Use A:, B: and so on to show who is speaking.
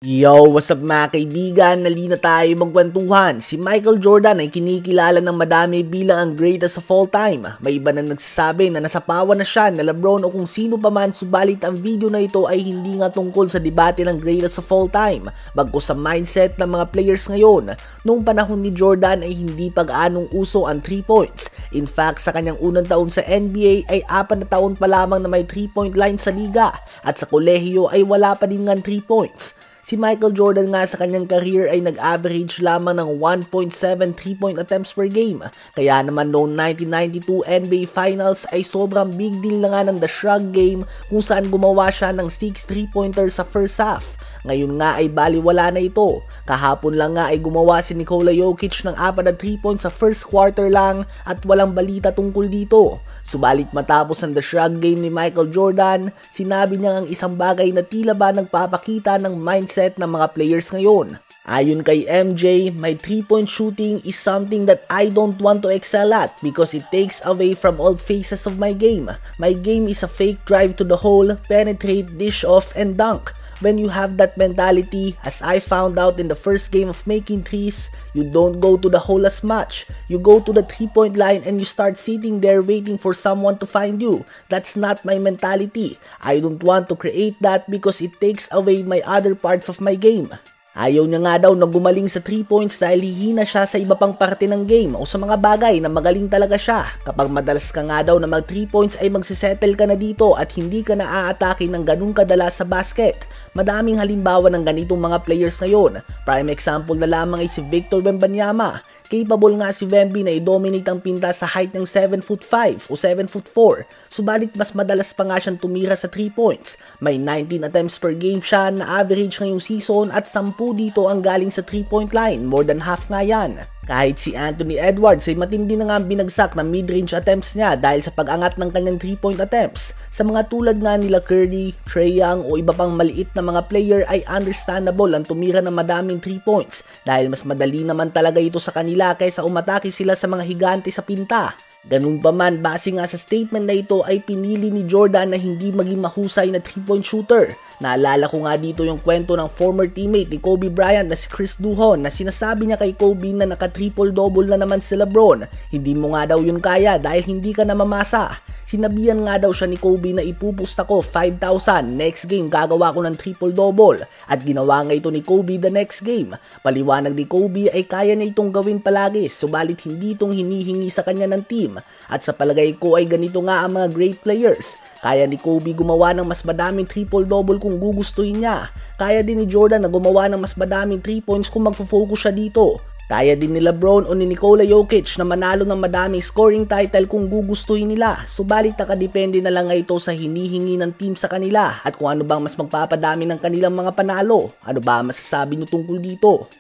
A: Yo, what's up mga kaibigan? Nalina tayo magkwentuhan. Si Michael Jordan ay kinikilala ng madami bilang ang greatest of all time. May iba na nagsasabi na nasapawan na siya na LeBron o kung sino pa man, subalit ang video na ito ay hindi nga tungkol sa debate ng greatest of all time, bagkus sa mindset ng mga players ngayon. Noong panahon ni Jordan ay hindi pa gaanong uso ang 3 points. In fact, sa kanyang unang taon sa NBA ay 4 na taon pa lamang na may 3-point line sa liga at sa kolehiyo ay wala pa din nga 3 points. Si Michael Jordan nga sa kanyang career ay nag-average lamang ng 1.7 3-point attempts per game. Kaya naman noong 1992 NBA Finals ay sobrang big deal na nga ng The Shrug game kung saan gumawa siya ng 6 3-pointers sa first half. Ngayon nga ay baliwala na ito. Kahapon lang nga ay gumawa si Nikola Jokic ng 4 na 3 points sa first quarter lang at walang balita tungkol dito. Subalit matapos ang The Shrug game ni Michael Jordan, sinabi niya ang isang bagay na tila ba nagpapakita ng mindset ng mga players ngayon. Ayon kay MJ, my 3-point shooting is something that I don't want to excel at because it takes away from all phases of my game. My game is a fake drive to the hole, penetrate, dish off, and dunk. When you have that mentality, as I found out in the first game of making threes, you don't go to the hole as much. You go to the 3-point line and you start sitting there waiting for someone to find you. That's not my mentality. I don't want to create that because it takes away my other parts of my game. Ayaw niya nga daw na gumaling sa 3 points dahil hihina siya sa iba pang parte ng game o sa mga bagay na magaling talaga siya. Kapag madalas ka nga daw na mag 3 points ay magsisettle ka na dito at hindi ka na aatake ng ganun kadalas sa basket. Madaming halimbawa ng ganitong mga players ngayon. Prime example na lamang ay si Victor Wembanyama. Capable nga si Wemby na i-dominate ang pinta sa height ng 7'5" o 7'4". Subalit mas madalas pa nga siyang tumira sa 3 points. May 19 attempts per game siya na average ngayong season at 10 dito ang galing sa 3-point line. More than half nga yan. Kahit si Anthony Edwards ay matindi na nga ang binagsak ng mid-range attempts niya dahil sa pag-angat ng kanyang 3-point attempts. Sa mga tulad nga nila Curry, Trae Young o iba pang maliit na mga player ay understandable ang tumira ng madaming 3 points dahil mas madali naman talaga ito sa kanila kaysa umatake sila sa mga higante sa pinta. Ganun pa man, base nga sa statement na ito ay pinili ni Jordan na hindi maging mahusay na 3-point shooter. Naalala ko nga dito yung kwento ng former teammate ni Kobe Bryant na si Chris Duhon na sinasabi niya kay Kobe na naka-triple-double na naman si LeBron. Hindi mo nga daw yun kaya dahil hindi ka na mamasa. Sinabihan nga daw siya ni Kobe na ipupusta ko 5,000, next game gagawa ko ng triple-double. At ginawa nga ito ni Kobe the next game. Paliwanag ni Kobe ay kaya na itong gawin palagi, subalit hindi itong hinihingi sa kanya ng team. At sa palagay ko ay ganito nga ang mga great players. Kaya ni Kobe gumawa ng mas madaming triple-double kung gugustuhin niya. Kaya din ni Jordan na gumawa ng mas madaming 3 points kung magfo-focus siya dito. Kaya din ni LeBron o ni Nikola Jokic na manalo ng madaming scoring title kung gugustuhin nila. Subalit nakadepende na lang ito sa hinihingi ng team sa kanila at kung ano bang mas magpapadami ng kanilang mga panalo. Ano ba masasabi niyo tungkol dito?